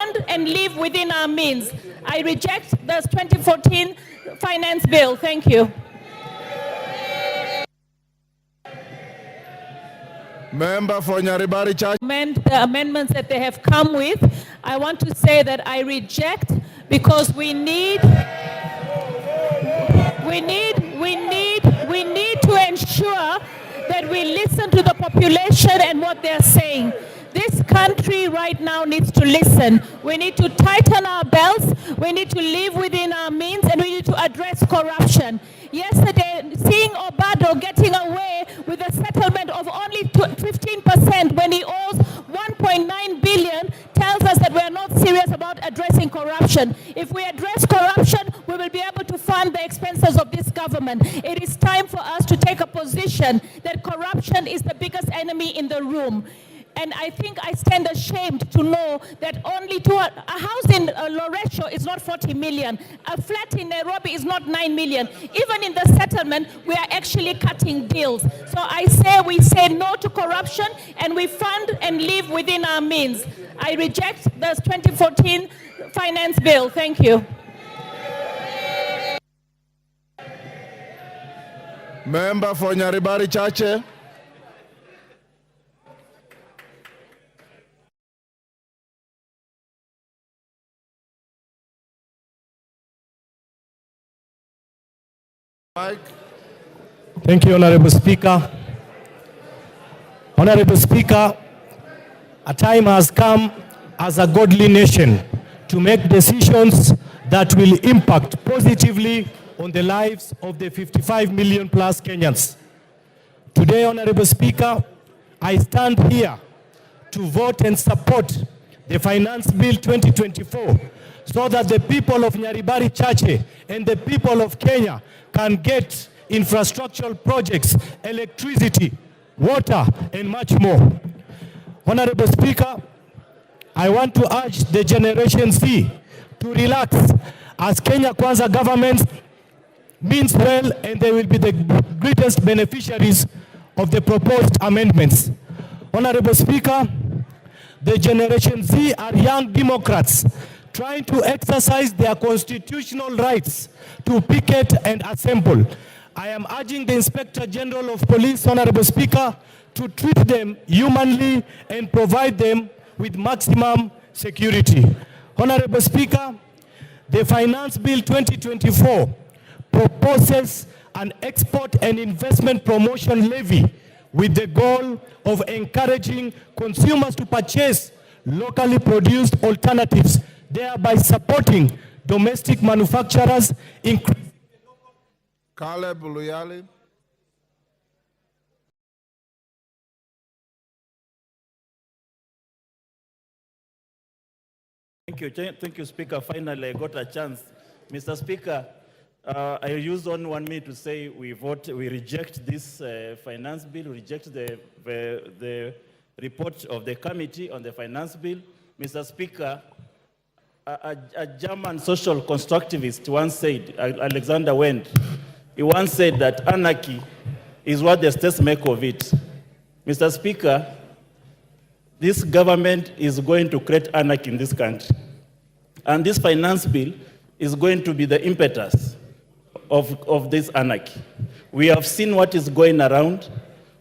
fund and live within our means. I reject the 2014 finance bill. Thank you. Member for Nyaribari Church. The amendments that they have come with, I want to say that I reject, because we need to ensure that we listen to the population and what they're saying. This country right now needs to listen. We need to tighten our belts, we need to live within our means, and we need to address corruption. Yesterday, seeing Obado getting away with a settlement of only 15% when he owes 1.9 billion tells us that we are not serious about addressing corruption. If we address corruption, we will be able to fund the expenses of this government. It is time for us to take a position that corruption is the biggest enemy in the room. And I think I stand ashamed to know that only a house in Loresho is not 40 million. A flat in Nairobi is not 9 million. Even in the settlement, we are actually cutting deals. So we say no to corruption, and we fund and live within our means. I reject the 2014 finance bill. Thank you. Member for Nyaribari Chache. Mike. Thank you, Honorable Speaker. Honorable Speaker, a time has come as a godly nation to make decisions that will impact positively on the lives of the 55 million plus Kenyans. Today, Honorable Speaker, I stand here to vote and support the Finance Bill 2024 so that the people of Nyaribari Chache and the people of Kenya can get infrastructural projects, electricity, water, and much more. Honorable Speaker, I want to urge the Generation Z to relax, as Kenya Kwanza government means well, and they will be the greatest beneficiaries of the proposed amendments. Honorable Speaker, the Generation Z are young Democrats trying to exercise their constitutional rights to picket and assemble. I am urging the Inspector General of Police, Honorable Speaker, to treat them humanly and provide them with maximum security. Honorable Speaker, the Finance Bill 2024 proposes an export and investment promotion levy with the goal of encouraging consumers to purchase locally produced alternatives, thereby supporting domestic manufacturers. Caleb Luyali. Thank you, Speaker. Finally, I got a chance. Mr. Speaker, I used only 1 minute to say we reject this finance bill, we reject the report of the committee on the finance bill. Mr. Speaker, a German social constructivist once said, Alexander Wendt, he once said that anarchy is what the states make of it. Mr. Speaker, this government is going to create anarchy in this country. And this finance bill is going to be the impetus of this anarchy. We have seen what is going around.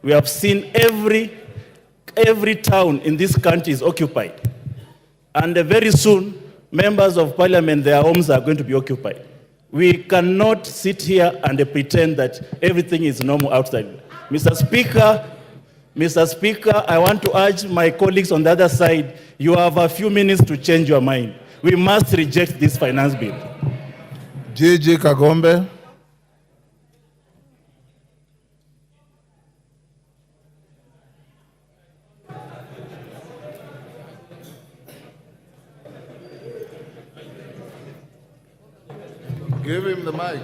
We have seen every town in this country is occupied. And very soon, members of parliament, their homes are going to be occupied. We cannot sit here and pretend that everything is normal outside. Mr. Speaker, I want to urge my colleagues on the other side, you have a few minutes to change your mind. We must reject this finance bill. Gigi Kagombe. Give him the mic.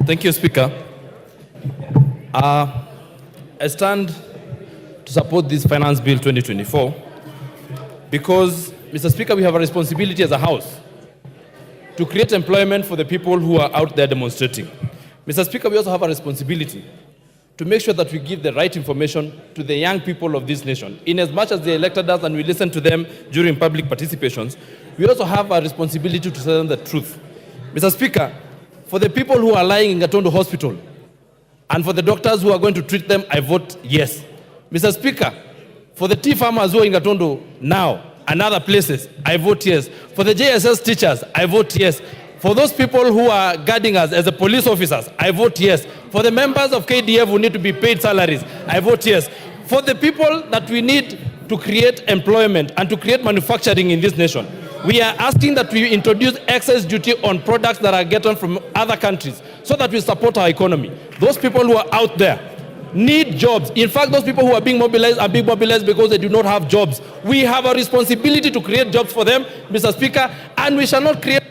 Thank you, Speaker. I stand to support this Finance Bill 2024 because, Mr. Speaker, we have a responsibility as a House to create employment for the people who are out there demonstrating. Mr. Speaker, we also have a responsibility to make sure that we give the right information to the young people of this nation. In as much as they elected us and we listen to them during public participations, we also have a responsibility to tell them the truth. Mr. Speaker, for the people who are lying in Gatondo Hospital and for the doctors who are going to treat them, I vote yes. Mr. Speaker, for the tea farmers who are in Gatondo now and other places, I vote yes. For the JSS teachers, I vote yes. For those people who are guarding us as the police officers, I vote yes. For the members of KDF who need to be paid salaries, I vote yes. For the people that we need to create employment and to create manufacturing in this nation, we are asking that we introduce excess duty on products that are gotten from other countries so that we support our economy. Those people who are out there need jobs. In fact, those people who are being mobilized because they do not have jobs. We have a responsibility to create jobs for them, Mr. Speaker, and we shall not create.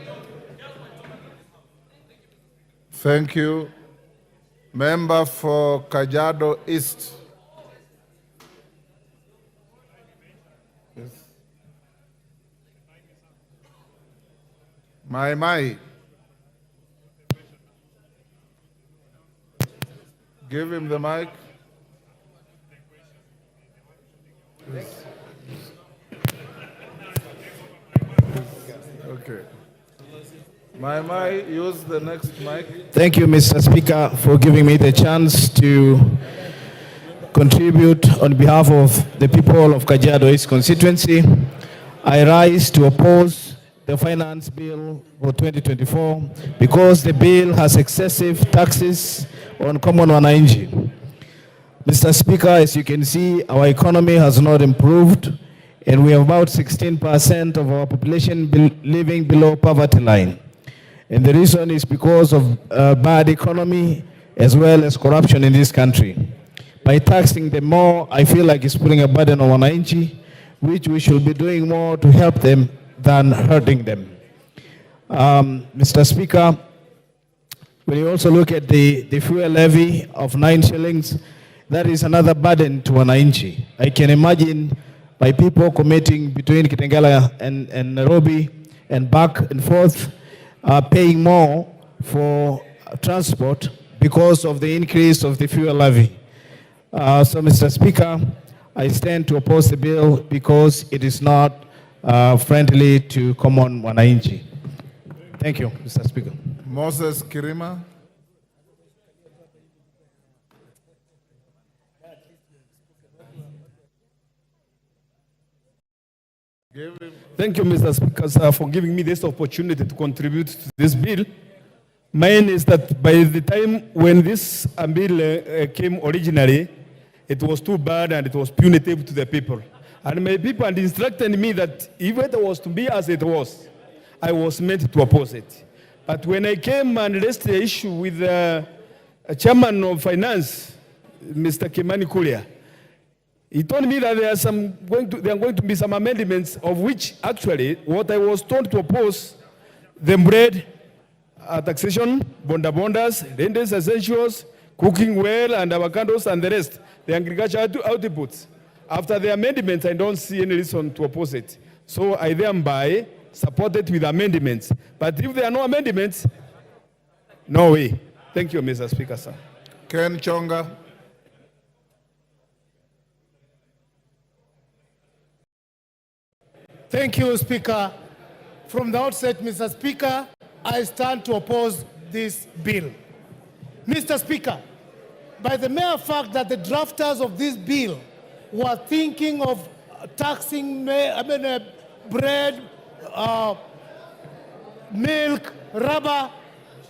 Thank you. Member for Kajiado East. Yes. My. Give him the mic. Yes. Okay. My, use the next mic. Thank you, Mr. Speaker, for giving me the chance to contribute on behalf of the people of Kajiado East constituency. I rise to oppose the finance bill for 2024 because the bill has excessive taxes on common mwananchi. Mr. Speaker, as you can see, our economy has not improved, and we have about 16% of our population living below poverty line. And the reason is because of bad economy as well as corruption in this country. By taxing them more, I feel like it's putting a burden on mwananchi, which we should be doing more to help them than hurting them. Mr. Speaker, when you also look at the fuel levy of 9 shillings, that is another burden to mwananchi. I can imagine by people commuting between Kitengela and Nairobi and back and forth, paying more for transport because of the increase of the fuel levy. So, Mr. Speaker, I stand to oppose the bill because it is not friendly to common mwananchi. Thank you, Mr. Speaker. Moses Kirima. Thank you, Mr. Speaker, sir, for giving me this opportunity to contribute to this bill. Mine is that by the time when this bill came originally, it was too bad and it was punitive to the people. And my people had instructed me that if it was to be as it was, I was meant to oppose it. But when I came and raised the issue with the chairman of finance, Mr. Kimani Kulia, he told me that there are going to be some amendments of which actually what I was told to oppose, the bread, taxation, bondas, rentals, essentials, cooking well and avocados and the rest, the agricultural outputs. After the amendments, I don't see any reason to oppose it. So I thereby support it with amendments. But if there are no amendments, no way. Thank you, Mr. Speaker, sir. Ken Chonga. Thank you, Speaker. From the outset, Mr. Speaker, I stand to oppose this bill. Mr. Speaker, by the mere fact that the drafters of this bill were thinking of taxing bread, milk, rubber,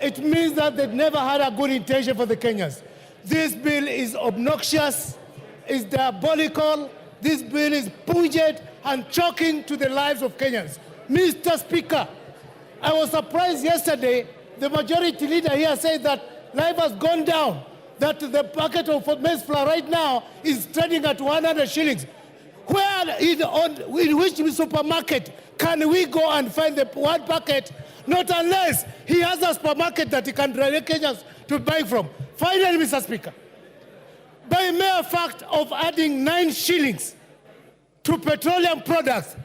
it means that they never had a good intention for the Kenyans. This bill is obnoxious, is diabolical, this bill is pungent and shocking to the lives of Kenyans. Mr. Speaker, I was surprised yesterday, the majority leader here said that life has gone down, that the packet of maize flour right now is trading at 100 shillings. Where in which supermarket can we go and find the one packet? Not unless he has a supermarket that he can direct Kenyans to buy from. Finally, Mr. Speaker, by mere fact of adding 9 shillings to petroleum products,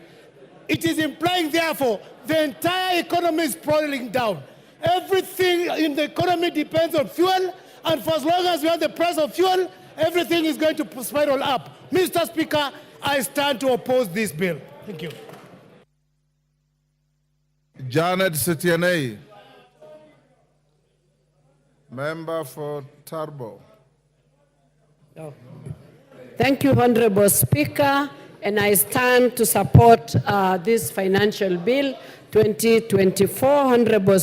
it is implying, therefore, the entire economy is falling down. Everything in the economy depends on fuel, and for as long as we have the price of fuel, everything is going to spiral up. Mr. Speaker, I stand to oppose this bill. Thank you. Janet Setianei, member for Turbo. Thank you, Honorable Speaker, and I stand to support this financial bill 2024. Honorable